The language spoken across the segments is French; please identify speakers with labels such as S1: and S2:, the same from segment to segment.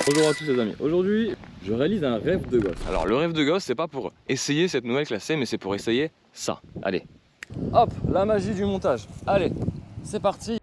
S1: Bonjour à tous les amis, aujourd'hui je réalise un rêve de gosse. Alors le rêve de gosse c'est pas pour essayer cette nouvelle classe C mais c'est pour essayer ça. Allez, hop, la magie du montage. Allez, c'est parti.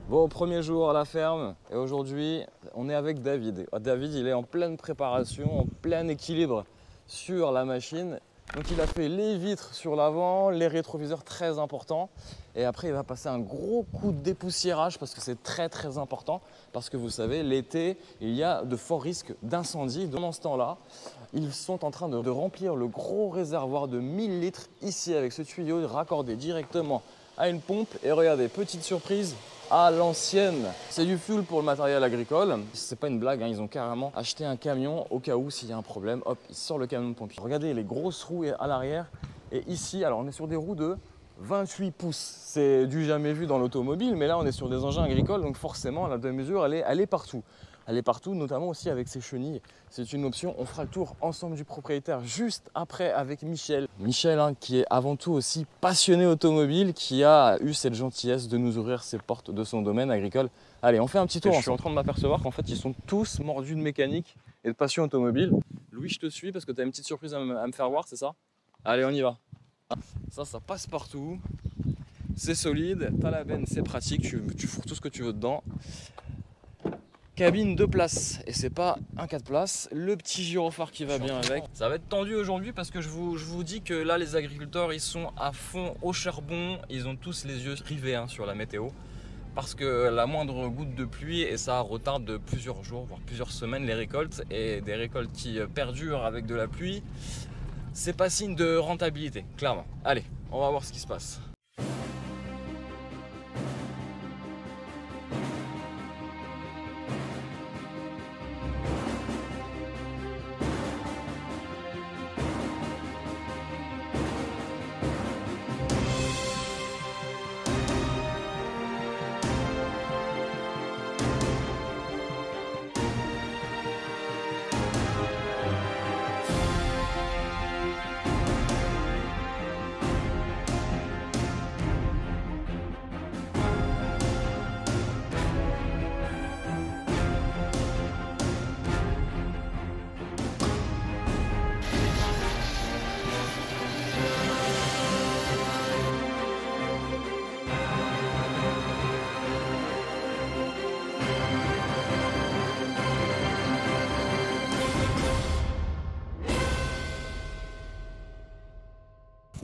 S1: Bon, premier jour à la ferme et aujourd'hui on est avec David. David il est en pleine préparation, en plein équilibre sur la machine. Donc il a fait les vitres sur l'avant, les rétroviseurs très importants et après il va passer un gros coup de dépoussiérage parce que c'est très important parce que vous savez l'été il y a de forts risques d'incendie. Dans ce temps-là, ils sont en train de remplir le gros réservoir de 1000 litres ici avec ce tuyau raccordé directement à une pompe et regardez, petite surprise, à l'ancienne. C'est du fuel pour le matériel agricole. C'est pas une blague, hein. Ils ont carrément acheté un camion au cas où s'il y a un problème. Hop, il sort le camion de pompier. Regardez les grosses roues à l'arrière. Et ici, alors on est sur des roues de 28 pouces. C'est du jamais vu dans l'automobile, mais là on est sur des engins agricoles, donc forcément la demi-mesure elle est partout. Elle est partout, notamment aussi avec ses chenilles. C'est une option. On fera le tour ensemble du propriétaire juste après avec Michel. Michel, hein, qui est avant tout aussi passionné automobile, qui a eu cette gentillesse de nous ouvrir ses portes de son domaine agricole. Allez, on fait un petit tour. Je suis en train de m'apercevoir qu'en fait, ils sont tous mordus de mécanique et de passion automobile. Louis, je te suis parce que tu as une petite surprise à me faire voir, c'est ça? Allez, on y va. Ça passe partout. C'est solide. T'as la benne, c'est pratique. Tu fourres tout ce que tu veux dedans. Cabine 2 places et c'est pas un 4 places, le petit gyrophare qui va bien avec. Ça va être tendu aujourd'hui parce que je vous dis que là les agriculteurs ils sont à fond au charbon, ils ont tous les yeux rivés hein, sur la météo parce que la moindre goutte de pluie et ça retarde de plusieurs jours voire plusieurs semaines les récoltes et des récoltes qui perdurent avec de la pluie, c'est pas signe de rentabilité clairement. Allez, on va voir ce qui se passe.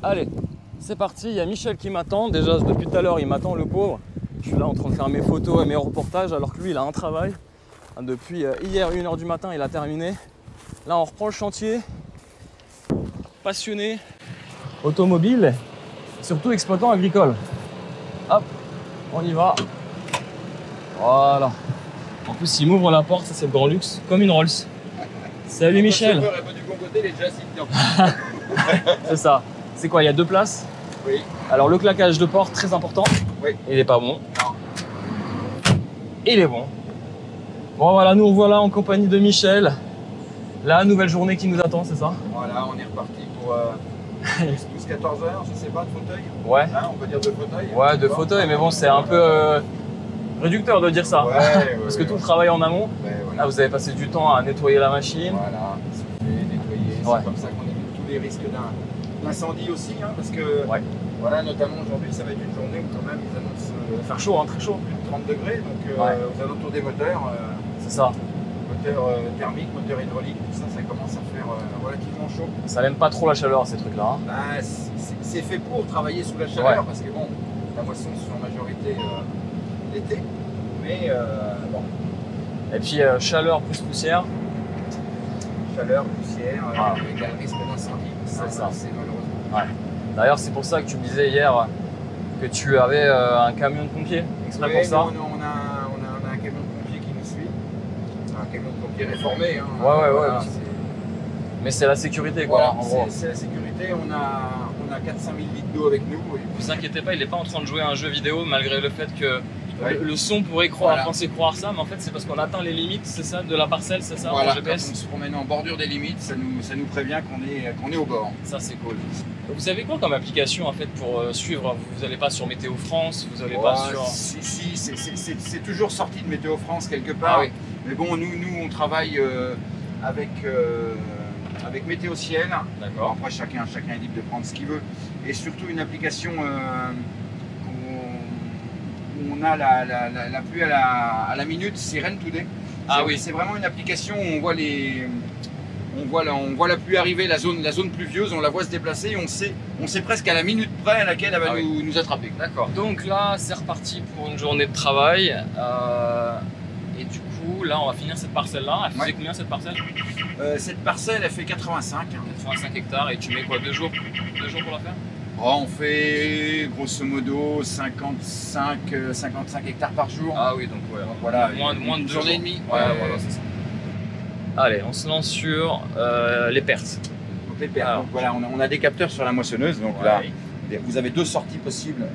S1: Allez, c'est parti, il y a Michel qui m'attend. Déjà, depuis tout à l'heure, il m'attend, le pauvre. Je suis là en train de faire mes photos et mes reportages alors que lui, il a un travail. Depuis hier, 1 h du matin, il a terminé. Là, on reprend le chantier. Passionné automobile, surtout exploitant agricole. Hop, on y va. Voilà. En plus, il m'ouvre la porte, ça c'est le grand luxe, comme une Rolls. Salut Michel. C'est ça. C'est quoi, il y a 2 places?
S2: Oui.
S1: Alors le claquage de porte, très important.
S2: Oui.
S1: Il n'est pas bon.
S2: Non.
S1: Il est bon. Bon voilà, nous revoilà en compagnie de Michel. La nouvelle journée qui nous attend, c'est ça?
S2: Voilà, on est reparti pour 12-14 heures, je sais pas, de fauteuil.
S1: Ouais.
S2: Hein, on peut dire de fauteuil.
S1: Ouais, de fauteuil, mais bon, c'est un peu réducteur de dire ça.
S2: Ouais,
S1: Parce que tout le travail en amont,
S2: voilà.
S1: là, vous avez passé du temps à nettoyer la machine.
S2: Voilà, souffler, nettoyer, c'est comme ça qu'on évite tous les risques d'incendie aussi, hein, parce que voilà, notamment aujourd'hui, ça va être une journée où quand même ils annoncent
S1: Faire chaud, hein, très chaud.
S2: plus de 30 degrés, donc aux alentours des moteurs,
S1: c'est ça.
S2: moteur thermique, moteur hydraulique, tout ça, ça commence à faire relativement chaud.
S1: Ça n'aime pas trop la chaleur, ces trucs-là. Hein.
S2: Bah, c'est fait pour travailler sous la chaleur, parce que bon, la moisson c'est en majorité l'été, mais bon.
S1: Et puis chaleur plus poussière.
S2: Chaleur, poussière, égale risque d'incendie, ça. C'est malheureusement.
S1: Ouais. D'ailleurs, c'est pour ça que tu me disais hier que tu avais un camion de pompiers exprès pour ça.
S2: On a un camion de pompiers qui nous suit, un camion de pompiers réformé. Hein,
S1: ouais. Mais c'est la sécurité, quoi.
S2: Voilà, c'est la sécurité. On a 4-5 000 litres d'eau avec nous. Et
S1: vous inquiétez pas, il n'est pas en train de jouer à un jeu vidéo malgré le fait que le son pourrait penser croire ça, mais en fait c'est parce qu'on atteint les limites, c'est ça, de la parcelle, c'est ça,
S2: voilà,
S1: en GPS.
S2: Quand on se promène en bordure des limites, ça nous prévient qu'on est au bord.
S1: Ça c'est cool. Vous avez quoi comme application en fait pour suivre? Vous n'allez pas sur Météo France, vous n'allez pas sur...
S2: Si, c'est toujours sorti de Météo France quelque part. Mais bon, nous on travaille avec Météo Ciel.
S1: D'accord.
S2: Après chacun est libre de prendre ce qu'il veut. Et surtout une application où on a la pluie à la minute, c'est Rain Today. C'est vraiment une application où on voit la pluie arriver, la zone pluvieuse, on la voit se déplacer et on sait presque à la minute près à laquelle elle va nous attraper.
S1: D'accord. Donc là, c'est reparti pour une journée de travail. Et du coup, là, on va finir cette parcelle-là. Elle faisait combien cette parcelle?
S2: Cette parcelle, elle fait 85.
S1: 85 hectares. Et tu mets quoi, 2 jours pour la faire?
S2: On fait grosso modo 55 hectares par jour.
S1: Ah oui, donc
S2: voilà,
S1: moins de 2
S2: journées et demie.
S1: Voilà, c'est ça. Allez, on se lance sur les pertes.
S2: Donc les pertes. Donc, voilà, on a des capteurs sur la moissonneuse. Donc là, vous avez 2 sorties possibles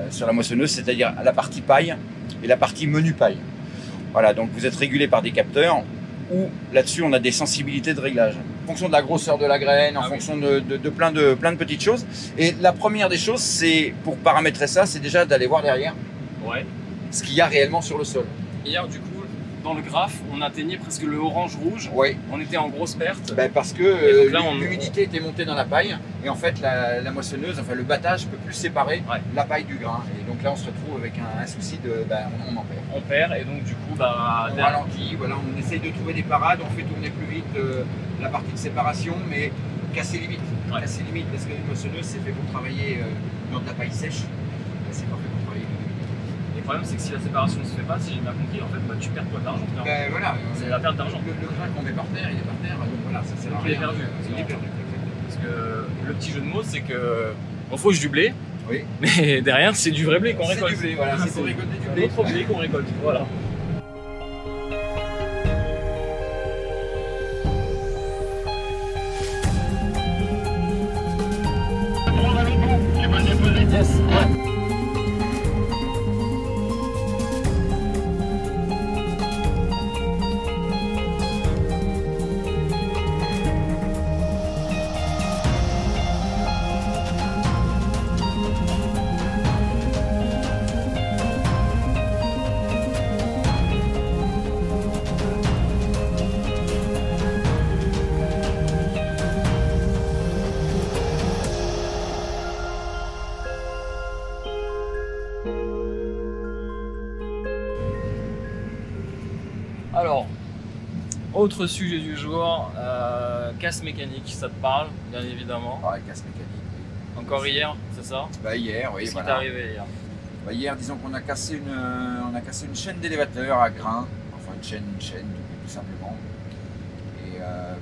S2: sur la moissonneuse, c'est-à-dire la partie paille et la partie menu paille. Voilà, donc vous êtes régulé par des capteurs où là-dessus on a des sensibilités de réglage. En fonction de la grosseur de la graine, en fonction de plein de petites choses. Et la première des choses, c'est pour paramétrer ça, c'est déjà d'aller voir derrière ce qu'il y a réellement sur le sol.
S1: Hier, du coup, dans le graphe, on atteignait presque le orange-rouge.
S2: On
S1: était en grosse perte.
S2: Parce que l'humidité était montée dans la paille et en fait la moissonneuse, enfin le battage peut plus séparer la paille du grain. Et donc là on se retrouve avec un souci de on en perd. On perd et donc du coup
S1: on
S2: ralentit, on essaye de trouver des parades, on fait tourner plus vite la partie de séparation, mais casser limite. Casser limite parce que une moissonneuse c'est fait pour travailler dans de la paille sèche. C'est pas fait pour travailler.
S1: Le problème, c'est que si la séparation ne se fait pas, si j'ai bien compris, en fait, tu perds quoi d'argent.
S2: Voilà,
S1: c'est la perte d'argent.
S2: Le grain qu'on met par terre, il est par terre, donc voilà, ça sert à rien.
S1: Il est perdu.
S2: Il est perdu.
S1: Parce que le petit jeu de mots, c'est que on fauche du blé, mais derrière, c'est du vrai blé qu'on récolte.
S2: C'est du blé, voilà, c'est pour récolter du blé.
S1: Autre blé qu'on récolte, voilà. Yes. Alors, autre sujet du jour, casse mécanique, ça te parle, bien évidemment.
S2: Casse mécanique, oui.
S1: Encore hier, c'est ça?
S2: Hier, oui.
S1: Qu'est-ce qui t'est arrivé hier?
S2: Hier, disons qu'on a cassé une chaîne d'élévateur à grains, enfin une chaîne tout simplement.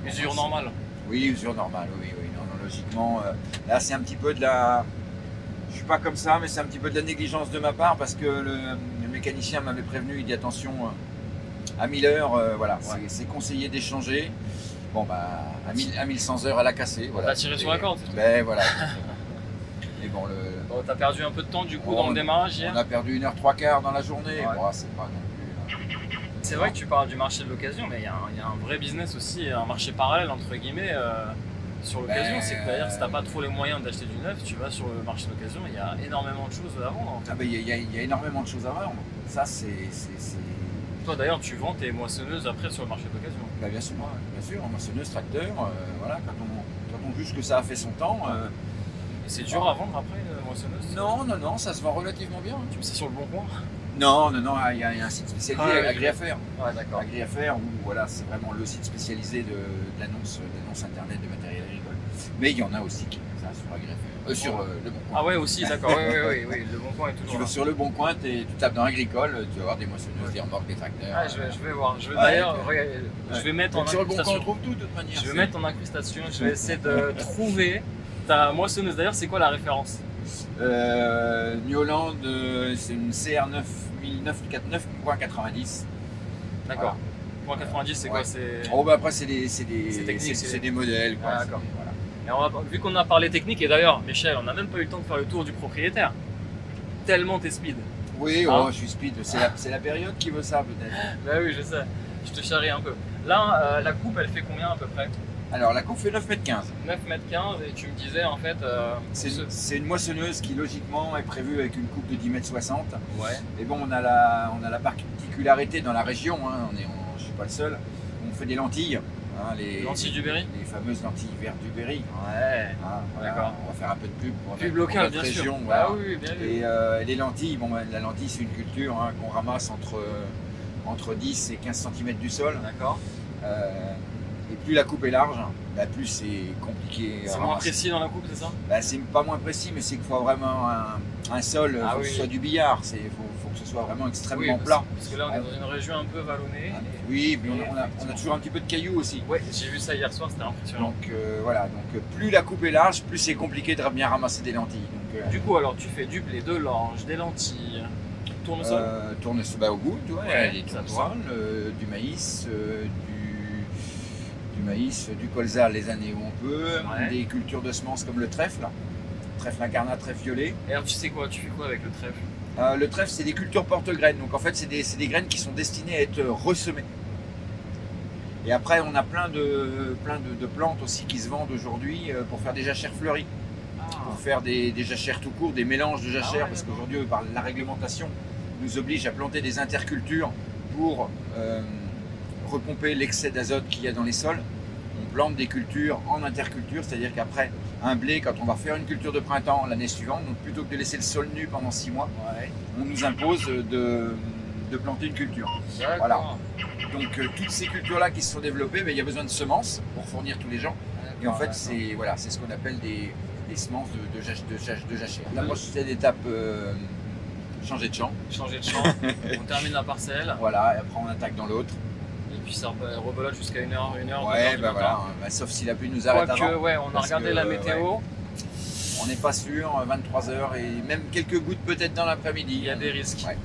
S1: Usure normale?
S2: Oui, usure normale, oui. Non, logiquement, là c'est un petit peu de la... Je suis pas comme ça, mais c'est un petit peu de la négligence de ma part parce que le mécanicien m'avait prévenu, il dit attention... À 1000 heures, c'est conseillé d'échanger. Bon, à 1100 heures, elle a cassé. Voilà.
S1: T'as tiré sur la corde?
S2: Voilà. Et bon,
S1: t'as perdu un peu de temps du coup dans le démarrage hier?
S2: On a perdu 1h03 dans la journée. C'est pas non plus.
S1: C'est vrai que tu parles du marché de l'occasion, mais il y a un vrai business aussi, un marché parallèle entre guillemets. sur l'occasion, c'est que d'ailleurs, si t'as pas trop les moyens d'acheter du neuf, tu vas sur le marché d'occasion, il y a énormément de choses à vendre. En fait.
S2: Ah ben, il y a énormément de choses à vendre. Ça, c'est...
S1: Toi d'ailleurs, tu vends tes moissonneuses après sur le marché d'occasion.
S2: Bah, bien sûr, moissonneuse, tracteur, voilà, quand on juge que ça a fait son temps.
S1: Et c'est dur à vendre après une moissonneuse?
S2: Non, ça se vend relativement bien.
S1: Tu mets ça sur le bon coin?
S2: Non, il y a un site spécialisé, Agri-Affaires.
S1: Ouais, d'accord.
S2: Agri-Affaires, où voilà, c'est vraiment le site spécialisé de l'annonce internet de matériel agricole. Mais il y en a aussi qui font ça sur Agri-Affaires, sur Le Bon Coin.
S1: Ah ouais, aussi, d'accord, oui, Le Bon Coin est toujours
S2: Tu vas sur Le Bon Coin, tu tapes dans Agricole, tu vas voir des moissonneuses, des remorques, des tracteurs.
S1: Ah, je vais voir. D'ailleurs, je vais mettre en
S2: sur Le Bon Coin, on
S1: incrustation.
S2: trouve tout de toute manière.
S1: Je vais mettre en incrustation, je vais essayer de trouver ta moissonneuse. D'ailleurs, c'est quoi la référence?
S2: New Holland, c'est une CR9 949.90.
S1: D'accord. Point 90, c'est quoi?
S2: Oh, bah après, c'est des modèles. Quoi.
S1: Ah, d'accord. Voilà. Et vu qu'on a parlé technique, et d'ailleurs, Michel, on n'a même pas eu le temps de faire le tour du propriétaire. Tellement t'es speed.
S2: Oui,
S1: hein?
S2: Je suis speed. C'est la période qui veut ça, peut-être.
S1: Bah oui, je sais. Je te charrie un peu. Là, la coupe, elle fait combien à peu près?
S2: Alors, la coupe fait 9,15 m.
S1: 9,15 m, et tu me disais en fait.
S2: C'est une moissonneuse qui logiquement est prévue avec une coupe de 10,60 m.
S1: Ouais.
S2: Et bon, on a la particularité dans la région, hein, je ne suis pas le seul, on fait des lentilles. Hein, les
S1: lentilles du Berry.
S2: Les fameuses lentilles vertes du Berry.
S1: Ouais.
S2: Hein, voilà,
S1: d'accord.
S2: on va faire un peu de pub pour
S1: local, bien
S2: région.
S1: sûr.
S2: Voilà.
S1: Ah oui, bien vu.
S2: Et les lentilles, la lentille c'est une culture hein, qu'on ramasse entre 10 et 15 cm du sol.
S1: D'accord.
S2: Et plus la coupe est large, plus c'est compliqué.
S1: C'est moins précis dans la coupe, c'est ça?
S2: C'est pas moins précis, mais c'est qu'il faut vraiment un sol, faut que ce soit du billard, faut que ce soit vraiment extrêmement plat.
S1: Parce que là on est dans une région un peu vallonnée.
S2: Oui, mais on a toujours un petit peu de cailloux aussi.
S1: Oui, j'ai vu ça hier soir, c'était impressionnant.
S2: Donc voilà, plus la coupe est large, plus c'est compliqué de bien ramasser des lentilles. Donc,
S1: du coup, alors tu fais du blé, de l'orge, des lentilles, tournesol.
S2: Tournesol au goût, tu vois, des tournesols, du maïs, du colza les années où on peut, des cultures de semences comme le trèfle incarnat, trèfle violet.
S1: Et alors tu sais quoi, tu fais quoi avec le trèfle?
S2: Le trèfle c'est des cultures porte-graines, donc en fait c'est des graines qui sont destinées à être ressemées. Et après on a plein de plantes aussi qui se vendent aujourd'hui pour faire des jachères fleuries, pour faire des jachères tout court, des mélanges de jachères, parce qu'aujourd'hui par la réglementation nous oblige à planter des intercultures pour repomper l'excès d'azote qu'il y a dans les sols. On plante des cultures en interculture, c'est-à-dire qu'après un blé, quand on va faire une culture de printemps l'année suivante, donc plutôt que de laisser le sol nu pendant 6 mois, on nous impose de planter une culture. Voilà. Donc toutes ces cultures-là qui se sont développées, il y a besoin de semences pour fournir tous les gens. Et en fait, c'est ce qu'on appelle des semences de jachère. La prochaine étape, changer de champ.
S1: Changer de champ, on termine la parcelle.
S2: Voilà, et après on attaque dans l'autre.
S1: Et puis ça rebelote jusqu'à 1h.
S2: Ouais, voilà, sauf si la pluie nous arrête avant.
S1: Ouais, on a regardé la météo.
S2: On n'est pas sûr, 23 h et même quelques gouttes peut-être dans l'après-midi.
S1: Il y a des risques.
S2: Ouais.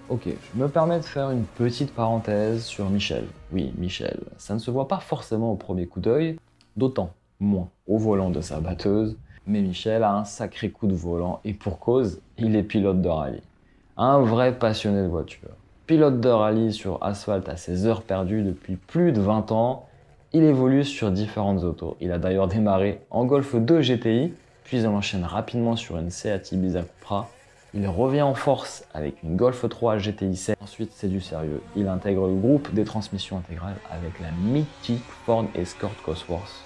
S3: Ok, je me permets de faire une petite parenthèse sur Michel. Oui, Michel, ça ne se voit pas forcément au premier coup d'œil, d'autant moins au volant de sa batteuse, mais Michel a un sacré coup de volant et pour cause, il est pilote de rallye. Un vrai passionné de voiture. Pilote de rallye sur asphalte à ses heures perdues depuis plus de 20 ans, il évolue sur différentes autos. Il a d'ailleurs démarré en Golf 2 GTI, puis il enchaîne rapidement sur une Seat Ibiza Cupra. Il revient en force avec une Golf 3 GTI 7. Ensuite, c'est du sérieux. Il intègre le groupe des transmissions intégrales avec la mythique Ford Escort Cosworth.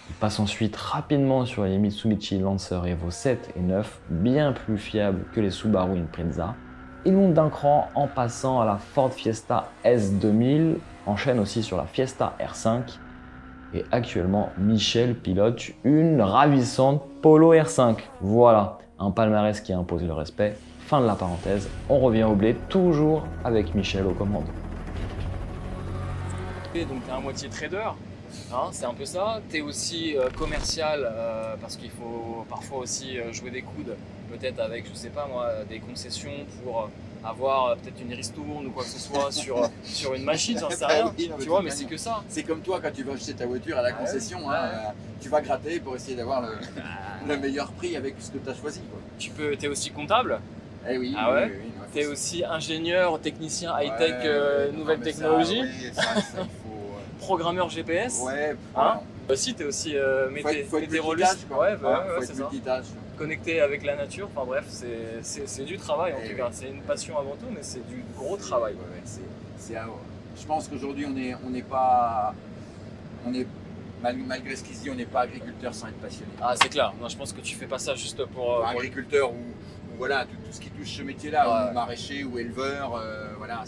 S3: Il passe ensuite rapidement sur les Mitsubishi Lancer Evo 7 et 9, bien plus fiables que les Subaru Impreza. Il monte d'un cran en passant à la Ford Fiesta S2000, enchaîne aussi sur la Fiesta R5. Et actuellement, Michel pilote une ravissante Polo R5. Voilà. Un palmarès qui impose le respect. Fin de la parenthèse, on revient au blé, toujours avec Michel aux commandes.
S1: Donc tu es à moitié trader, Hein, c'est un peu ça. Tu es aussi commercial parce qu'il faut parfois aussi jouer des coudes, peut-être avec, je sais pas moi, des concessions pour avoir peut-être une ristourne ou quoi que ce soit sur une machine, j'en sais rien.
S2: Oui, non,
S1: Tu vois, mais c'est que ça.
S2: C'est comme toi quand tu vas acheter ta voiture à la concession,
S1: ouais.
S2: tu vas gratter pour essayer d'avoir le meilleur prix avec ce que tu as choisi. Quoi.
S1: Tu es aussi comptable,
S2: Eh oui,
S1: Ah ouais
S2: oui,
S1: tu es aussi ingénieur, technicien high-tech,
S2: Ouais,
S1: nouvelles
S2: non, mais
S1: technologies,
S2: ça, il faut.
S1: programmeur GPS.
S2: Ouais,
S1: Hein aussi, tu es aussi
S2: faut être
S1: météorologiste.
S2: multitâche, quoi.
S1: Ouais,
S2: Faut
S1: c'est
S2: être
S1: ça.
S2: multitâche.
S1: Connecté avec la nature, enfin bref, c'est du travail en
S2: Eh
S1: tout
S2: oui.
S1: cas. C'est une passion avant tout, mais c'est du gros travail.
S2: Je pense qu'aujourd'hui, malgré ce qui se dit, on n'est pas agriculteur sans être passionné.
S1: Ah, c'est clair. Non, je pense que tu fais pas ça juste pour.
S2: Agriculteur ou voilà, tout ce qui touche ce métier-là,
S1: Ouais.
S2: ou maraîcher ou éleveur, voilà,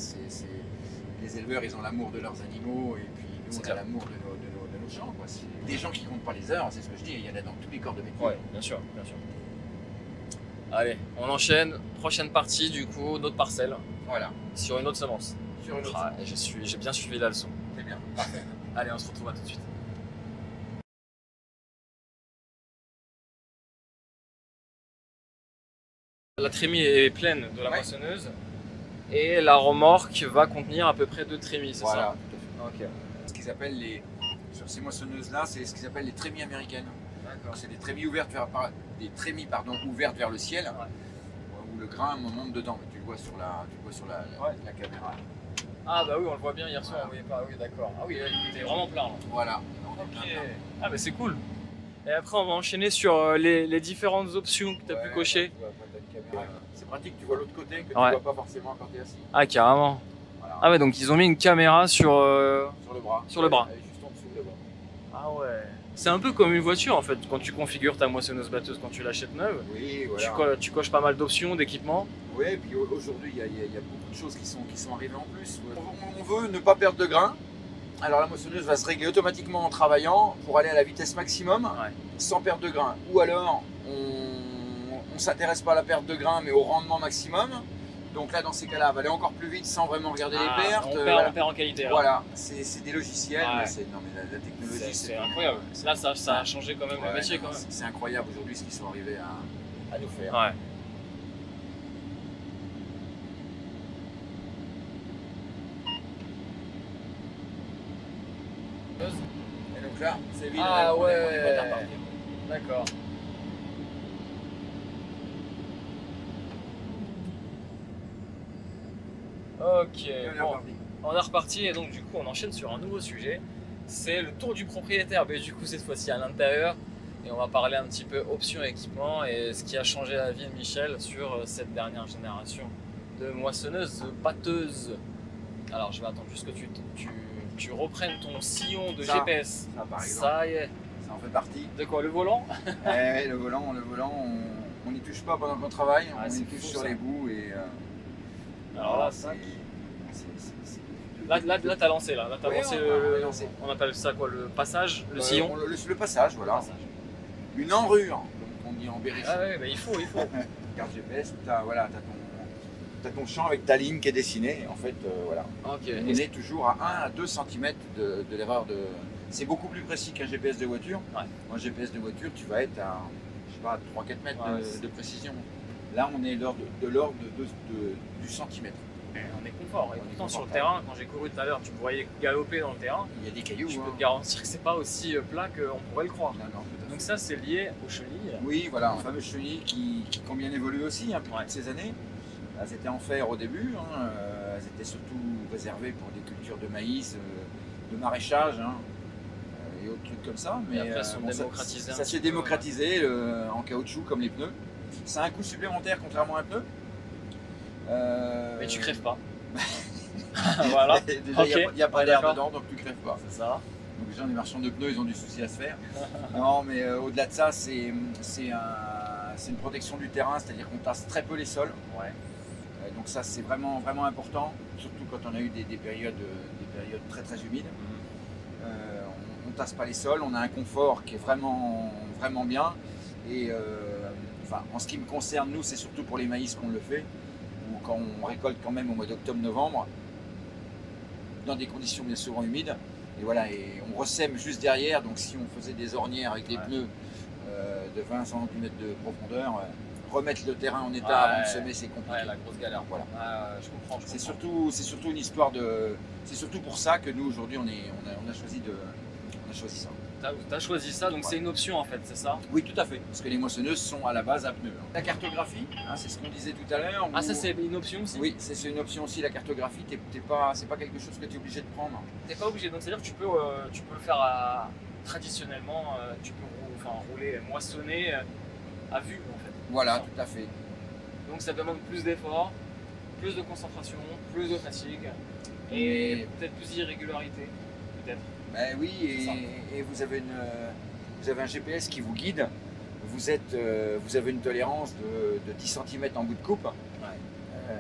S2: les éleveurs, ils ont l'amour de leurs animaux et puis nous,
S1: C'est
S2: on a
S1: clair.
S2: l'amour de nos champs. Quoi. C'est des gens qui comptent pas les heures, c'est ce que je dis, il y en a dans tous les corps de métier.
S1: Ouais, bien sûr, bien sûr. Allez, on enchaîne. Prochaine partie, du coup, notre parcelle
S2: Voilà,
S1: sur une autre semence.
S2: sur une autre.
S1: Ah, j'ai bien suivi la leçon.
S2: C'est bien, parfait.
S1: Allez, on se retrouve à tout de suite. La trémie est pleine de la
S2: Ouais.
S1: moissonneuse et la remorque va contenir à peu près 2 trémies, c'est
S2: Voilà,
S1: ça?
S2: tout à fait.
S1: Ok.
S2: Ce qu'ils appellent sur ces moissonneuses-là, c'est ce qu'ils appellent les trémies américaines.
S1: D'accord.
S2: Donc, c'est des trémies ouvertes ouvertes vers le ciel, où le grain monte dedans. Tu le vois sur la caméra.
S1: Ah bah oui, on le voit bien hier soir,
S2: Voilà.
S1: on voyait pas. Oui, d'accord. Ah oui, il était vraiment plein là.
S2: Voilà.
S1: Ok. Ah bah c'est cool. Et après, on va enchaîner sur les différentes options que tu as pu cocher.
S2: C'est pratique, tu vois l'autre côté que tu
S1: Ouais.
S2: vois pas forcément quand tu es assis.
S1: Ah, carrément.
S2: Voilà.
S1: Ah ouais, donc ils ont mis une caméra sur.
S2: Sur le bras.
S1: Sur le bras.
S2: Elle est juste en dessous le bras.
S1: Ah ouais. C'est un peu comme une voiture en fait, quand tu configures ta moissonneuse-batteuse, quand tu l'achètes neuve.
S2: Oui, voilà.
S1: Tu coches pas mal d'options, d'équipements.
S2: Oui, et puis aujourd'hui, il y a beaucoup de choses qui sont arrivées en plus. On veut ne pas perdre de grain. Alors la moissonneuse va se régler automatiquement en travaillant pour aller à la vitesse maximum sans perdre de grain. Ou alors on ne s'intéresse pas à la perte de grain mais au rendement maximum. Donc là dans ces cas-là, elle va aller encore plus vite sans vraiment regarder les pertes.
S1: On perd en qualité. Alors.
S2: Voilà, c'est des logiciels.
S1: Ouais.
S2: Non mais la technologie
S1: C'est incroyable. Là ça a changé quand même le métier quand même.
S2: C'est incroyable aujourd'hui ce qu'ils sont arrivés à nous faire.
S1: Ouais.
S2: Et donc là, c'est vide.
S1: Ah
S2: on est
S1: ouais.
S2: prêt à repartir.
S1: D'accord. Ok,
S2: Et on est
S1: bon,
S2: reparti.
S1: on est reparti et donc du coup on enchaîne sur un nouveau sujet. C'est le tour du propriétaire, mais du coup cette fois-ci à l'intérieur. Et on va parler un petit peu options et équipements et ce qui a changé la vie de Michel sur cette dernière génération de moissonneuses batteuses. Alors je vais attendre juste que tu reprennes ton sillon de
S2: Ça.
S1: GPS.
S2: Ça par exemple,
S1: Ça y est.
S2: ça en fait partie.
S1: De quoi, le volant?
S2: Le volant, on n'y touche pas pendant qu'on travaille,
S1: Ah,
S2: on
S1: c'est
S2: y touche
S1: fou,
S2: sur
S1: ça.
S2: les bouts et
S1: Alors là, Là, t'as lancé là. Là, t'as
S2: Oui,
S1: lancé
S2: on a lancé.
S1: on appelle ça quoi, le passage, le sillon.
S2: le passage, voilà. Une enrure, comme on dit en berrichon.
S1: Ah ouais, bah, il faut.
S2: Carte GPS, tu as ton champ avec ta ligne qui est dessinée. Et en fait, voilà.
S1: Ok.
S2: On est toujours à 1 à 2 cm de l'erreur de. C'est beaucoup plus précis qu'un GPS de voiture.
S1: Ouais.
S2: Un GPS de voiture, tu vas être à, je sais pas, 3-4 mètres
S1: Ouais,
S2: de précision. Là, on est de l'ordre du centimètre.
S1: On est confort. Et
S2: On est
S1: pourtant, sur le
S2: confortable.
S1: terrain, quand j'ai couru tout à l'heure, tu me voyais galoper dans le terrain.
S2: Il y a des cailloux.
S1: Je peux
S2: hein.
S1: te garantir que c'est pas aussi plat qu'on pourrait le croire.
S2: Non, non, tout à fait.
S1: Donc ça, c'est lié aux chenilles.
S2: Oui, voilà, les fameuses chenilles qui ont bien évolué aussi hein, pour
S1: Ouais.
S2: toutes ces années. Elles étaient en fer au début, hein, elles étaient surtout réservées pour des cultures de maïs, de maraîchage hein, et autres trucs comme ça. Mais
S1: après, elles sont
S2: ça-
S1: démocratisées un
S2: Ça
S1: petit
S2: s'est
S1: peu,
S2: démocratisé en caoutchouc comme les pneus. C'est un coût supplémentaire contrairement à un pneu.
S1: Mais tu crèves pas. Voilà.
S2: Déjà, il
S1: Ok.
S2: n'y a pas
S1: Ouais,
S2: d'air
S1: d'accord.
S2: dedans, donc tu crèves pas.
S1: C'est ça.
S2: Donc déjà les marchands de pneus ils ont du souci à se faire. Non mais au-delà de ça c'est une protection du terrain, c'est-à-dire qu'on tasse très peu les sols.
S1: Ouais.
S2: Donc ça c'est vraiment, vraiment important, surtout quand on a eu des périodes très très humides. On ne tasse pas les sols, on a un confort qui est vraiment, vraiment bien. Et enfin, en ce qui me concerne, nous c'est surtout pour les maïs qu'on le fait, ou quand on récolte quand même au mois d'octobre-novembre, dans des conditions bien souvent humides. Et voilà, et on ressème juste derrière. Donc si on faisait des ornières avec des pneus de 20 cm de profondeur, remettre le terrain en état avant de semer, c'est compliqué.
S1: Ouais, la grosse galère.
S2: Voilà.
S1: Je comprends.
S2: C'est surtout une histoire de. C'est surtout pour ça que nous aujourd'hui on a choisi ça.
S1: Tu as choisi ça, donc c'est une option en fait, c'est ça?
S2: Oui, tout à fait. Parce que les moissonneuses sont à la base à pneus. La cartographie, c'est ce qu'on disait tout à l'heure.
S1: Ah, ça c'est une option aussi?
S2: Oui, c'est une option aussi. La cartographie, c'est pas quelque chose que tu es obligé de prendre.
S1: T'es pas obligé, donc c'est-à-dire que tu peux le faire traditionnellement, tu peux rouler, moissonner à vue en fait.
S2: Voilà, tout à fait.
S1: Donc ça demande plus d'efforts, plus de concentration, plus de fatigue et peut-être plus d'irrégularité, peut-être.
S2: Ben oui, et vous avez un GPS qui vous guide. Vous avez une tolérance de 10 cm en bout de coupe.
S1: Ouais.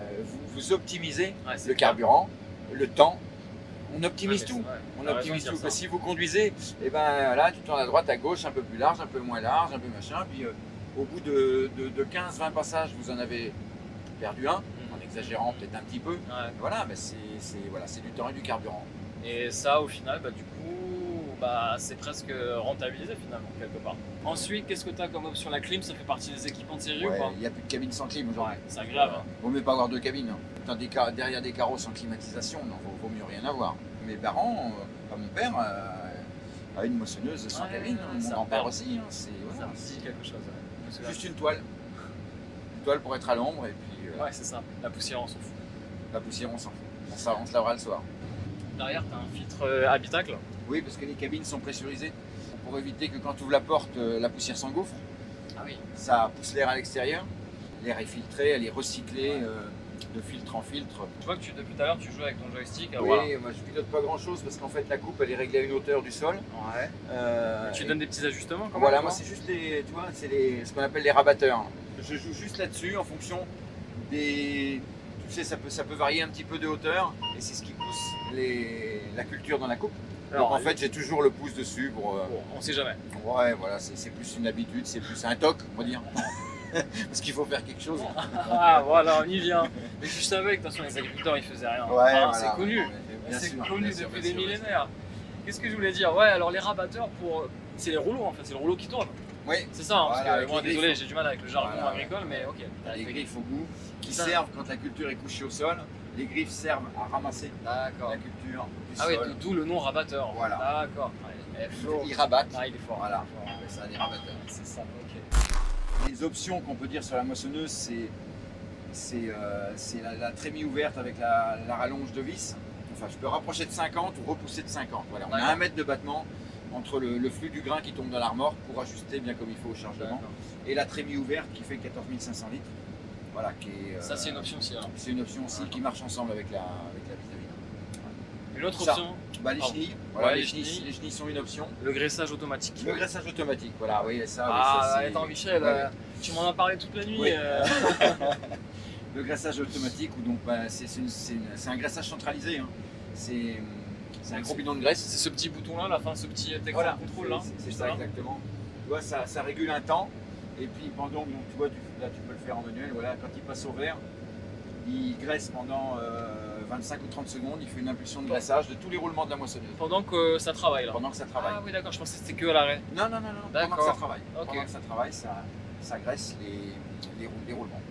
S2: Vous optimisez
S1: c'est
S2: le
S1: clair.
S2: carburant, le temps. On optimise tout.
S1: On
S2: optimise tout. Si vous conduisez, et ben là, tu tournes à droite, à gauche, un peu plus large, un peu moins large, un peu machin. Puis au bout de 15-20 passages, vous en avez perdu un, en exagérant peut-être un petit peu.
S1: Ouais.
S2: Voilà, mais c'est du temps et du carburant.
S1: Et ça, au final, du coup, c'est presque rentabilisé finalement, quelque part. Ensuite, qu'est-ce que tu as comme option? La clim, ça fait partie des équipements de série ou pas?
S2: Il n'y a plus de cabine sans clim aujourd'hui.
S1: C'est agréable.
S2: Vaut mieux pas avoir deux cabines. Derrière des carreaux sans climatisation, non, vaut mieux rien avoir. Mes parents, mon père, a une moissonneuse sans cabine. Mon grand-père aussi.
S1: Ça me dit quelque chose.
S2: Juste une toile. Une toile pour être à l'ombre et puis.
S1: Ouais, c'est ça. La poussière, on s'en fout.
S2: La poussière, on s'en fout. On se lavera le soir.
S1: Derrière, tu as un filtre habitacle.
S2: Oui, parce que les cabines sont pressurisées pour éviter que quand tu ouvres la porte, la poussière s'engouffre.
S1: Ah oui.
S2: Ça pousse l'air à l'extérieur. L'air est filtré, elle est recyclée de filtre en filtre.
S1: Tu vois que depuis tout à l'heure, tu joues avec ton joystick.
S2: Oui,
S1: voilà.
S2: moi je pilote pas grand chose parce qu'en fait la coupe elle est réglée à une hauteur du sol.
S1: Ouais. Tu donnes des petits ajustements quand même?
S2: Voilà, moi c'est juste tu vois, ce qu'on appelle les rabatteurs. Je joue juste là-dessus en fonction des. Tu sais, ça peut varier un petit peu de hauteur et c'est ce qui pousse la culture dans la coupe.
S1: Alors,
S2: donc en fait j'ai toujours le pouce dessus pour.
S1: On sait jamais.
S2: Ouais, voilà, c'est plus une habitude, c'est plus un toc, on va dire. Parce qu'il faut faire quelque chose.
S1: Ah voilà, on y vient. Mais tu savais que de toute façon les agriculteurs ils faisaient rien.
S2: Ouais,
S1: voilà,
S2: voilà,
S1: c'est connu.
S2: bien
S1: C'est
S2: sûr,
S1: connu
S2: bien sûr,
S1: depuis
S2: bien
S1: des
S2: sûr,
S1: millénaires. Qu'est-ce que je voulais dire? Ouais, alors les rabatteurs c'est les rouleaux en fait, c'est le rouleau qui tourne.
S2: Oui.
S1: C'est ça, hein,
S2: Voilà,
S1: parce que
S2: avec
S1: moi
S2: les
S1: désolé,
S2: griffes.
S1: j'ai du mal avec le jargon
S2: Voilà,
S1: agricole, mais ok.
S2: Les griffes au bout qui
S1: Ça.
S2: servent quand la culture est couchée au sol. Les griffes servent à ramasser
S1: D'accord.
S2: la culture du
S1: Ah oui,
S2: sol.
S1: d'où le nom rabatteur.
S2: Voilà.
S1: D'accord. Ouais, Flo.
S2: Ils rabattent.
S1: Ah, il est fort.
S2: Voilà,
S1: il est fort.
S2: c'est ça, des rabatteurs.
S1: C'est ça, ok.
S2: Les options qu'on peut dire sur la moissonneuse, c'est la trémie ouverte avec la rallonge de vis. Enfin, je peux rapprocher de 50 ou repousser de 50. Voilà, on a 1 mètre de battement entre le flux du grain qui tombe dans la remorque pour ajuster bien comme il faut au chargement. Et la trémie ouverte qui fait 14 500 litres. Voilà,
S1: Ça, c'est une option aussi. Hein.
S2: C'est une option aussi qui marche ensemble avec la vis à vide.
S1: Une autre
S2: Ça.
S1: option,
S2: Les chenilles, voilà,
S1: Ouais,
S2: les
S1: les
S2: chenilles,
S1: chenilles.
S2: les chenilles sont une option.
S1: le graissage automatique.
S2: Le graissage automatique, voilà, oui, ça.
S1: Ah,
S2: c'est-
S1: attends, Michel,
S2: ouais.
S1: tu m'en as parlé toute la nuit.
S2: Oui. Le graissage automatique, où donc c'est un graissage centralisé. Hein. C'est un gros bidon de graisse.
S1: C'est ce petit bouton-là, là, ce petit écran
S2: Voilà,
S1: de contrôle là.
S2: c'est ça exactement. Tu vois, ça régule un temps. Et puis pendant, donc, tu vois, là tu peux le faire en manuel. Voilà, quand il passe au vert, il graisse pendant 25 ou 30 secondes. Il fait une impulsion de graissage de tous les roulements de la moissonneuse.
S1: Pendant que ça travaille là.
S2: Pendant que ça travaille.
S1: Ah oui, d'accord, je pensais que c'était que à l'arrêt.
S2: Non, pendant que
S1: D'accord.
S2: ça travaille.
S1: Ok.
S2: Pendant que ça travaille, ça graisse les roulements.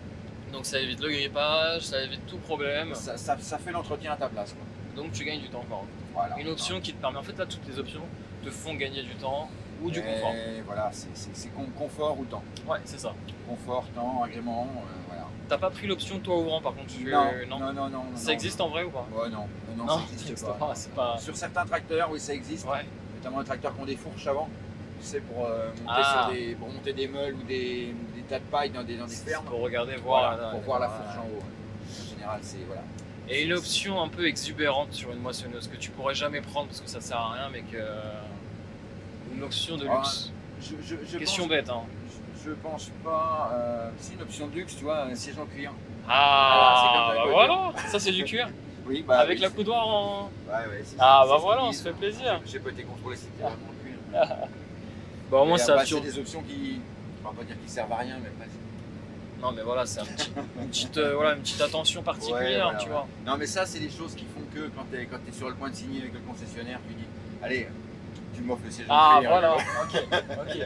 S1: Donc ça évite le grippage, ça évite tout problème.
S2: Ça fait l'entretien à ta place. Quoi.
S1: Donc tu gagnes du temps encore.
S2: Voilà.
S1: Une option qui te permet, en fait là toutes les options te font gagner du temps ou du confort.
S2: Et voilà, c'est confort ou temps.
S1: Ouais, c'est ça.
S2: Confort, temps, agrément, voilà.
S1: T'as pas pris l'option toit ouvrant par contre
S2: Non.
S1: Ça existe en vrai ou pas?
S2: Ouais, non,
S1: Non,
S2: ça n'existe pas.
S1: c'est pas.
S2: Sur certains tracteurs, oui, ça existe.
S1: Ouais.
S2: Notamment les tracteurs qui ont des fourches avant. Tu sais, pour monter des meules ou des tas de paille dans des fermes.
S1: Pour regarder, voir,
S2: Voilà, pour voir la fourche en haut. En général, c'est voilà.
S1: Et une option un peu exubérante sur une moissonneuse que tu pourrais jamais prendre parce que ça sert à rien, mais que une option de luxe.
S2: Je
S1: Question
S2: pense,
S1: bête, hein.
S2: Je pense pas. C'est une option de luxe, tu vois, un siège en cuir.
S1: Ah,
S2: Voilà, c'est comme
S1: voilà, ça c'est du cuir.
S2: Oui,
S1: Avec
S2: oui,
S1: la coudoir en.
S2: Ouais,
S1: Ah,
S2: c'est
S1: bah
S2: ce
S1: voilà,
S2: qu'ils
S1: on se
S2: disent.
S1: fait plaisir.
S2: J'ai pas été contrôlé, c'était vraiment en cuir.
S1: Bon, au moins
S2: Et,
S1: ça
S2: bah,
S1: assure.
S2: c'est des options qui. On va pas dire qu'ils servent à rien, mais presque.
S1: Non, mais voilà, c'est une petite attention particulière,
S2: Ouais, voilà,
S1: tu
S2: ouais.
S1: vois.
S2: Non, mais ça, c'est des choses qui font que quand tu es sur le point de signer avec le concessionnaire, tu dis Allez, tu m'offres le siège en
S1: Ah
S2: cuir,
S1: voilà, ok.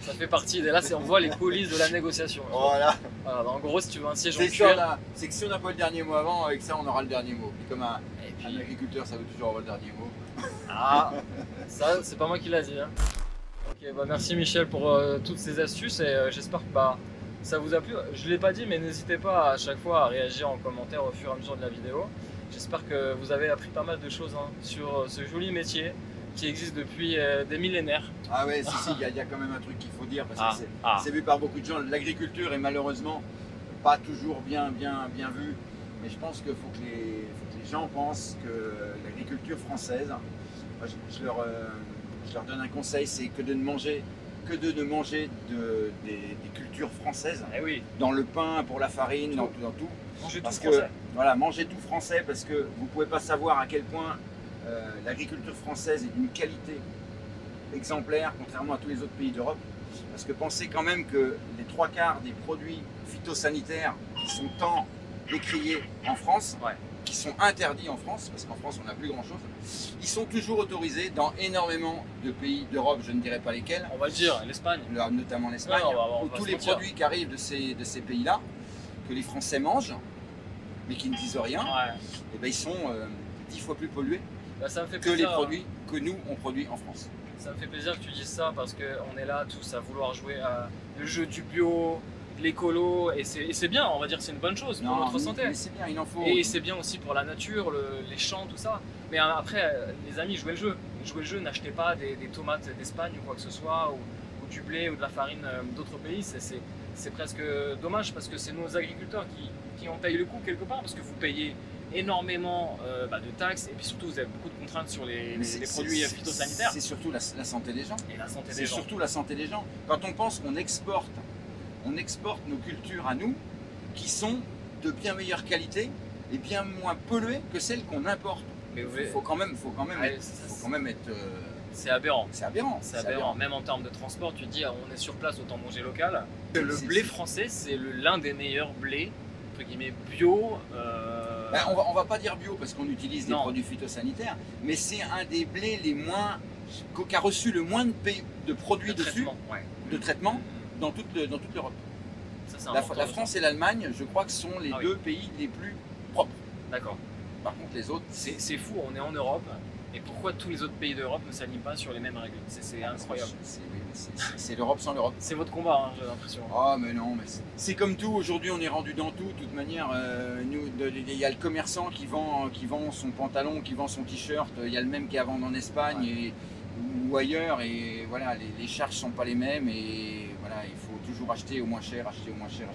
S1: Ça fait partie, et là on voit les coulisses de la négociation.
S2: Voilà.
S1: Voilà, en gros, si tu veux un siège en
S2: C'est
S1: cuir...
S2: que si on n'a pas le dernier mot avant, avec ça on aura le dernier mot. Puis comme un
S1: puis-
S2: agriculteur, ça veut toujours avoir le dernier mot.
S1: Ah, ça c'est pas moi qui l'a dit. Hein. Ok, bah merci Michel pour toutes ces astuces et j'espère que ça vous a plu. Je l'ai pas dit, mais n'hésitez pas à chaque fois à réagir en commentaire au fur et à mesure de la vidéo. J'espère que vous avez appris pas mal de choses hein, sur ce joli métier qui existe depuis des millénaires.
S2: Ah ouais, si, il y a quand même un truc qu'il faut dire, parce que
S1: Ah.
S2: c'est vu par beaucoup de gens. L'agriculture est malheureusement pas toujours bien vue. Mais je pense qu'il faut que les gens pensent que l'agriculture française, moi, je leur donne un conseil, c'est que de ne manger des cultures françaises,
S1: Eh oui,
S2: dans le pain, pour la farine, dans tout.
S1: mangez tout
S2: Parce que
S1: français.
S2: voilà, mangez tout français, parce que vous ne pouvez pas savoir à quel point l'agriculture française est d'une qualité exemplaire, contrairement à tous les autres pays d'Europe. Parce que pensez quand même que les 3/4 des produits phytosanitaires qui sont tant décriés en France,
S1: Ouais.
S2: qui sont interdits en France, parce qu'en France on n'a plus grand chose, ils sont toujours autorisés dans énormément de pays d'Europe, je ne dirais pas lesquels,
S1: On va le dire, l'Espagne.
S2: notamment l'Espagne,
S1: Ouais, on
S2: où
S1: va
S2: tous
S1: se
S2: les
S1: mentir.
S2: produits qui arrivent de ces pays-là, que les Français mangent, mais qui ne disent rien,
S1: Ouais.
S2: eh ben, ils sont 10 fois plus pollués
S1: Bah, ça me fait
S2: que les
S1: plaisir.
S2: produits que nous on produit en France.
S1: Ça me fait plaisir que tu dises ça parce qu'on est là tous à vouloir jouer à le jeu du bio, de l'écolo, et c'est bien, on va dire que c'est une bonne chose pour notre santé.
S2: Mais c'est bien, il en faut.
S1: Et c'est bien aussi pour la nature, les champs, tout ça. Mais après, les amis, jouez le jeu. Jouez le jeu, n'achetez pas des tomates d'Espagne ou quoi que ce soit, ou du blé ou de la farine d'autres pays. C'est presque dommage parce que c'est nos agriculteurs qui en payent le coup quelque part parce que vous payez énormément de taxes et puis surtout vous avez beaucoup de contraintes sur les produits phytosanitaires.
S2: C'est surtout la santé des gens.
S1: Et la santé des
S2: C'est
S1: gens.
S2: surtout la santé des gens. Quand on pense qu'on exporte nos cultures à nous, qui sont de bien meilleure qualité et bien moins polluées que celles qu'on importe.
S1: Mais
S2: Il faut quand même
S1: Ouais,
S2: être.
S1: c'est aberrant.
S2: C'est aberrant.
S1: C'est aberrant. Même en termes de transport, tu te dis on est sur place, autant manger local. Le
S2: C'est-
S1: blé français, c'est l'un des meilleurs blés, entre guillemets, bio.
S2: Ben, on va pas dire bio parce qu'on utilise des
S1: Non.
S2: produits phytosanitaires, mais c'est un des blés les moins qui a reçu le moins de produits
S1: Le
S2: dessus,
S1: traitement, ouais.
S2: de traitement dans toute l'Europe.
S1: Ça, c'est
S2: La
S1: important.
S2: France et l'Allemagne, je crois que sont les
S1: Ah oui.
S2: deux pays les plus propres.
S1: D'accord.
S2: Par contre, les autres,
S1: C'est fou, on est en Europe. Et pourquoi tous les autres pays d'Europe ne s'alignent pas sur les mêmes règles? C'est incroyable.
S2: C'est l'Europe sans l'Europe.
S1: C'est votre combat, hein, j'ai l'impression.
S2: Ah mais non, mais c'est comme tout, aujourd'hui on est rendu dans tout, de toute manière, il y a le commerçant qui vend son pantalon, qui vend son t-shirt, il y a le même qui a vendre en Espagne ou ailleurs, et voilà, les charges sont pas les mêmes, et voilà, il faut toujours acheter au moins cher, acheter au moins cher.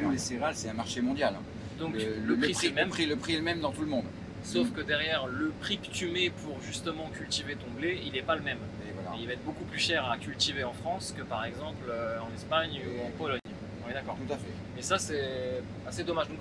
S2: Nous, les céréales, c'est un marché mondial.
S1: Donc le prix c'est le même,
S2: le prix est le même dans tout le monde.
S1: sauf que derrière le prix que tu mets pour justement cultiver ton blé, il n'est pas le même.
S2: Et voilà.
S1: Il va être beaucoup plus cher à cultiver en France que par exemple en Espagne ou en Pologne. On est d'accord.
S2: Tout à fait.
S1: Et ça c'est assez dommage. Donc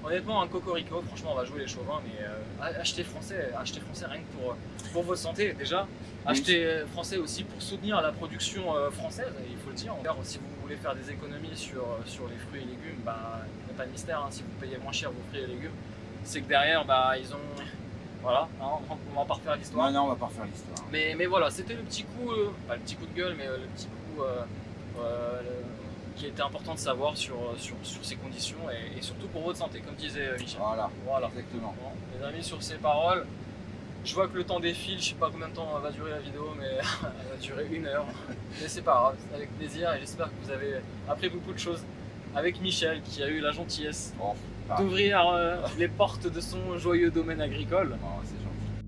S1: honnêtement un cocorico, franchement on va jouer les chauvins, mais achetez français rien que pour votre santé déjà. Achetez français aussi pour soutenir la production française, il faut le dire. D'ailleurs, si vous voulez faire des économies sur les fruits et légumes, il n'y a pas de mystère, hein, si vous payez moins cher vos fruits et légumes, c'est que derrière ils ont... Voilà, hein, on va pas refaire l'histoire.
S2: Non, on va pas refaire l'histoire.
S1: Mais voilà, c'était le petit coup, pas le petit coup de gueule, mais le petit coup qui était important de savoir sur ces conditions et surtout pour votre santé, comme disait Michel.
S2: Voilà, exactement.
S1: Bon, les amis, sur ces paroles, je vois que le temps défile, je sais pas combien de temps va durer la vidéo, mais elle va durer 1 heure. Mais c'est pas grave, c'est avec plaisir et j'espère que vous avez appris beaucoup de choses avec Michel qui a eu la gentillesse d'ouvrir les portes de son joyeux domaine agricole.
S2: Oh, c'est gentil.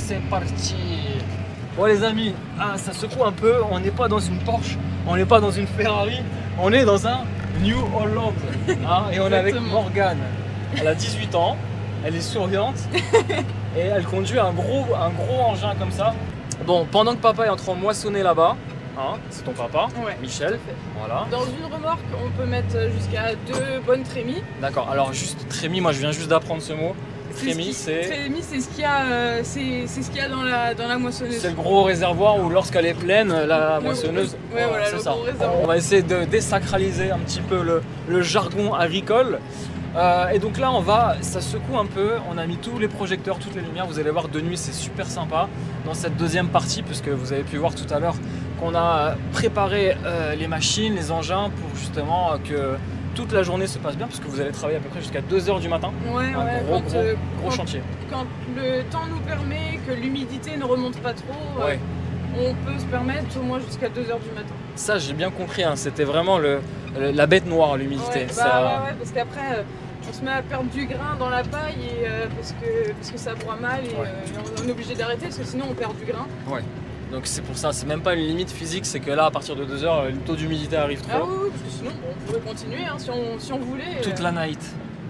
S1: c'est parti. Bon les amis, ça secoue un peu, on n'est pas dans une Porsche, on n'est pas dans une Ferrari, on est dans un New Holland. Hein, et on est avec Morgane. Elle a 18 ans, elle est souriante et elle conduit un gros engin comme ça. Bon, pendant que papa est en train de moissonner là-bas, hein, c'est ton papa,
S4: ouais,
S1: Michel. Voilà.
S4: Dans une remorque, on peut mettre jusqu'à 2 bonnes trémies.
S1: D'accord, alors juste trémie, moi je viens juste d'apprendre ce mot. Trémie, c'est
S4: ce qu'il y a, c'est ce qu'il y a dans la moissonneuse.
S1: C'est le gros réservoir où lorsqu'elle est pleine, la moissonneuse.
S4: Ouais, voilà,
S1: c'est ça.
S4: Gros réservoir.
S1: On va essayer de désacraliser un petit peu le jargon agricole. Et donc là, ça secoue un peu. On a mis tous les projecteurs, toutes les lumières. Vous allez voir de nuit, c'est super sympa dans cette deuxième partie, puisque vous avez pu voir tout à l'heure qu'on a préparé les machines, les engins pour justement que toute la journée se passe bien, parce que vous allez travailler à peu près jusqu'à 2 h du matin.
S4: Ouais,
S1: gros chantier.
S4: Quand le temps nous permet, que l'humidité ne remonte pas trop,
S1: ouais.
S4: On peut se permettre au moins jusqu'à 2 h du matin.
S1: Ça, j'ai bien compris, hein. C'était vraiment la bête noire, l'humidité.
S4: Ouais, ouais, parce qu'après, on se met à perdre du grain dans la paille et, parce que ça broie mal et on est obligé d'arrêter parce que sinon on perd du grain. Ouais.
S1: Donc c'est pour ça, c'est même pas une limite physique, c'est que là, à partir de 2 h, le taux d'humidité arrive trop.
S4: Ah oui, parce que sinon on pourrait continuer hein, si on voulait.
S1: Toute la night,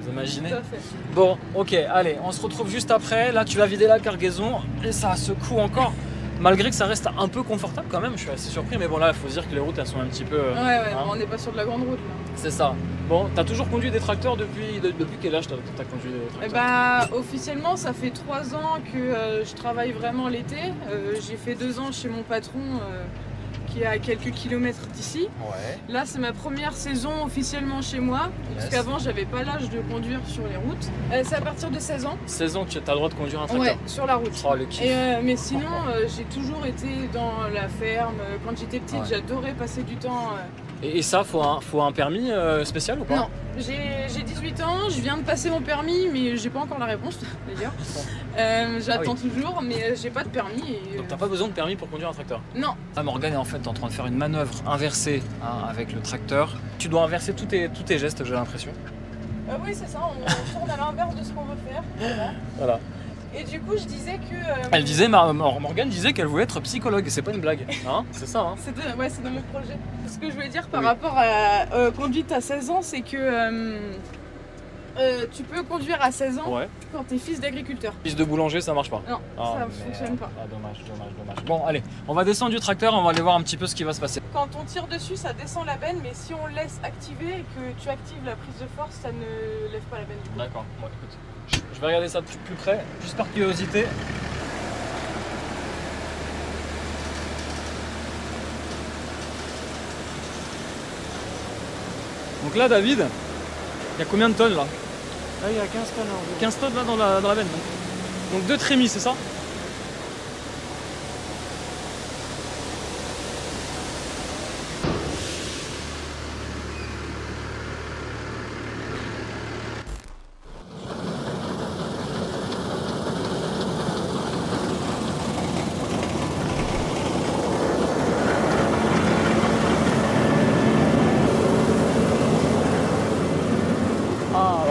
S1: vous imaginez?
S4: Tout à fait.
S1: Bon, ok, allez, on se retrouve juste après. Là, tu vas vider la cargaison et ça secoue encore. Malgré que ça reste un peu confortable quand même, je suis assez surpris, mais bon là, il faut se dire que les routes, elles sont un petit peu...
S4: Ouais,
S1: hein,
S4: on n'est pas sur de la grande route là.
S1: C'est ça. Bon, t'as toujours conduit des tracteurs depuis quel âge t'as conduit des tracteurs?
S4: Officiellement, ça fait 3 ans que je travaille vraiment l'été. J'ai fait 2 ans chez mon patron qui est à quelques kilomètres d'ici.
S1: Ouais.
S4: Là, c'est ma première saison officiellement chez moi, parce qu'avant, j'avais pas l'âge de conduire sur les routes. C'est à partir de 16 ans.
S1: 16 ans que tu as le droit de conduire un tracteur?
S4: Ouais, sur la route.
S1: Oh, le kiff.
S4: Mais sinon, j'ai toujours été dans la ferme. Quand j'étais petite, j'adorais passer du temps.
S1: Et ça, faut un permis spécial ou pas?
S4: Non, j'ai 18 ans, je viens de passer mon permis, mais j'ai pas encore la réponse d'ailleurs. J'attends toujours, mais j'ai pas de permis.
S1: Donc t'as pas besoin de permis pour conduire un tracteur?
S4: Non.
S1: Ah, Morgane est en fait en train de faire une manœuvre inversée hein, avec le tracteur. Tu dois inverser tous tes gestes, j'ai l'impression.
S4: Oui, c'est ça, on tourne à l'inverse de ce qu'on veut faire.
S1: Voilà.
S4: Et du coup, je disais que...
S1: Elle disait, Morgane disait qu'elle voulait être psychologue, et c'est pas une blague, hein? C'est ça, hein?
S4: C'est dans mon projet. Ce que je voulais dire par rapport à conduite à 16 ans, c'est que tu peux conduire à 16 ans quand t'es fils d'agriculteur.
S1: Fils de boulanger, ça marche pas?
S4: Non, ça fonctionne pas.
S1: Ah, dommage. Bon, allez, on va descendre du tracteur, on va aller voir un petit peu ce qui va se passer.
S4: Quand on tire dessus, ça descend la benne, mais si on le laisse activer et que tu actives la prise de force, ça ne lève pas la benne du coup.
S1: D'accord, bon écoute. Je vais regarder ça de plus près, juste par curiosité. Donc là, David, il y a combien de tonnes là?
S5: Là, il y a 15 tonnes.
S1: 15 tonnes là dans la benne. Donc 2 trémies, c'est ça?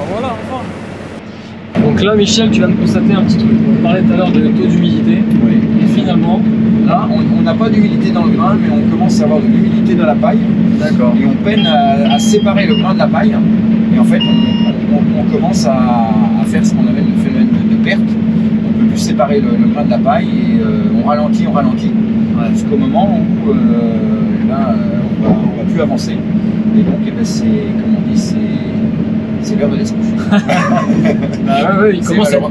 S1: Voilà, enfin. Donc là, Michel, tu viens de constater un petit truc. On parlait tout à l'heure de taux d'humidité.
S2: Oui.
S1: Et finalement,
S2: là, on n'a pas d'humidité dans le grain, mais on commence à avoir de l'humidité dans la paille.
S1: D'accord.
S2: Et on peine à séparer le grain de la paille. Et en fait, on commence à faire ce qu'on appelle le phénomène de perte. On ne peut plus séparer le grain de la paille et on ralentit, jusqu'au moment où on va plus avancer. Et donc, c'est, comme on dit, c'est l'heure de l'escouche.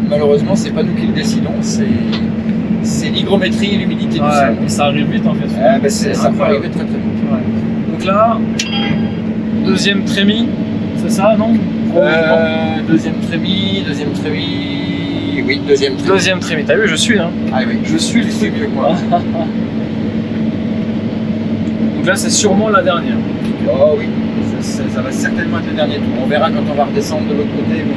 S2: Malheureusement, c'est pas nous qui le décidons, c'est l'hygrométrie et l'humidité du sol.
S1: Et ça arrive vite en fait.
S2: Ça peut arriver très vite.
S1: Ouais. Donc là, deuxième trémie, c'est ça, non?
S2: Deuxième trémie. Oui, deuxième trémie.
S1: Deuxième trémie, t'as vu, je suis, hein?
S2: Ah oui, je suis le truc mieux que moi.
S1: Donc là, c'est sûrement la dernière.
S2: Oh oui, ça va certainement être le dernier tour. On verra quand on va redescendre de l'autre côté, mais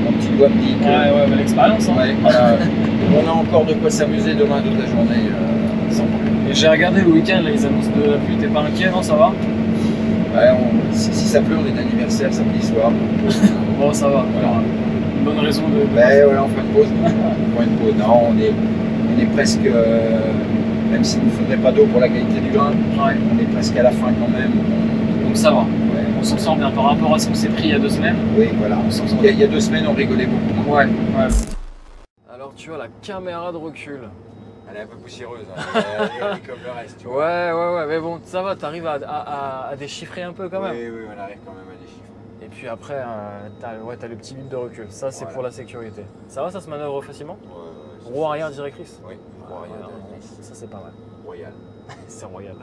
S2: mon petit doigt me dit que...
S1: Ouais, l'expérience. Hein.
S2: Ouais, voilà. On a encore de quoi s'amuser demain toute la journée, sans problème.
S1: Et j'ai regardé le week-end, là, ils annoncent de la pluie, t'es pas inquiet, non, ça va?
S2: Ouais, si ça pleut, on est d'anniversaire samedi soir.
S1: Bon, ça va. Alors,
S5: bonne raison de...
S2: Ben voilà, on fait une pause. On prend une pause. Non, on est presque, même s'il ne faudrait pas d'eau pour la qualité du grain, on est presque à la fin quand même.
S5: Donc ça va.
S2: Ouais.
S5: On s'en sort bien par rapport à ce qu'on s'est pris il y a 2 semaines.
S2: Oui, voilà. On s'en sort. Il y a 2 semaines, on rigolait beaucoup moins.
S5: Ouais.
S1: Alors tu vois la caméra de recul.
S2: Elle est un peu poussiéreuse, hein. Elle est comme le reste. Tu vois.
S1: Ouais, mais bon, ça va, t'arrives à déchiffrer un peu quand même.
S2: Oui, on arrive quand même à déchiffrer.
S1: Et puis après, t'as le petit bip de recul. Ça, c'est pour la sécurité. Ça va, ça se manœuvre facilement? Roue arrière directrice?
S2: Oui, roue arrière directrice.
S1: Ça, c'est pas mal.
S2: Royal.
S1: C'est royal.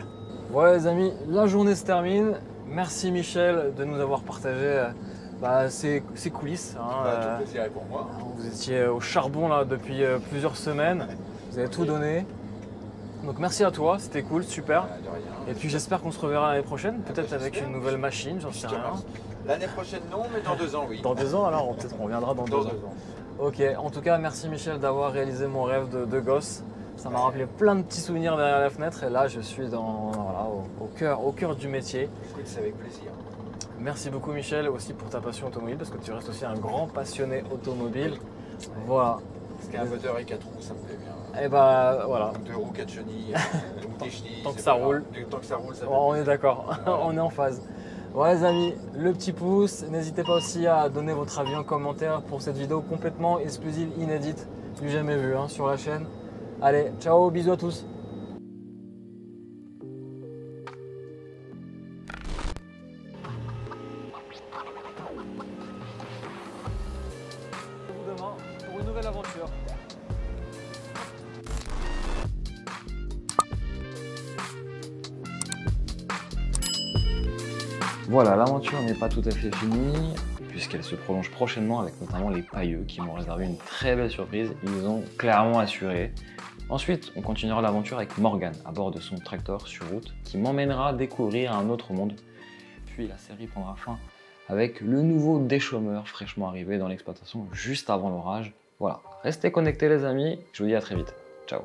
S1: Ouais, les amis, la journée se termine. Merci Michel de nous avoir partagé ces coulisses.
S2: Tout plaisir est pour moi.
S1: Vous étiez au charbon là depuis plusieurs semaines. Vous avez tout donné. Donc merci à toi, c'était cool, super.
S2: De rien.
S1: Et puis j'espère qu'on se reverra l'année prochaine, peut-être avec une nouvelle machine, j'en sais rien.
S2: L'année prochaine non, mais dans 2 ans oui.
S1: Dans 2 ans alors, peut-être qu'on reviendra dans 2 ans. Ok, en tout cas merci Michel d'avoir réalisé mon rêve de gosse. Ça m'a rappelé plein de petits souvenirs derrière la fenêtre et là je suis au cœur du métier.
S2: Écoute, c'est avec plaisir.
S1: Merci beaucoup Michel aussi pour ta passion automobile parce que tu restes aussi un grand passionné automobile. Voilà.
S2: Parce qu'un moteur et 4 roues, ça me plaît bien.
S1: Et bah voilà.
S2: 2 roues, 4 chenilles, ou des chenilles.
S1: Tant que ça roule.
S2: Tant que ça roule, ça
S1: On est d'accord, on est en phase. Ouais les amis, le petit pouce, n'hésitez pas aussi à donner votre avis en commentaire pour cette vidéo complètement exclusive, inédite, du jamais vu sur la chaîne. Allez, ciao, bisous à tous. Demain pour une nouvelle aventure.
S3: Voilà, l'aventure n'est pas tout à fait finie, puisqu'elle se prolonge prochainement avec notamment les pailleux qui m'ont réservé une très belle surprise. Ils ont clairement assuré. Ensuite, on continuera l'aventure avec Morgan à bord de son tracteur sur route qui m'emmènera découvrir un autre monde. Puis la série prendra fin avec le nouveau déchômeur fraîchement arrivé dans l'exploitation juste avant l'orage. Voilà, restez connectés les amis, je vous dis à très vite. Ciao.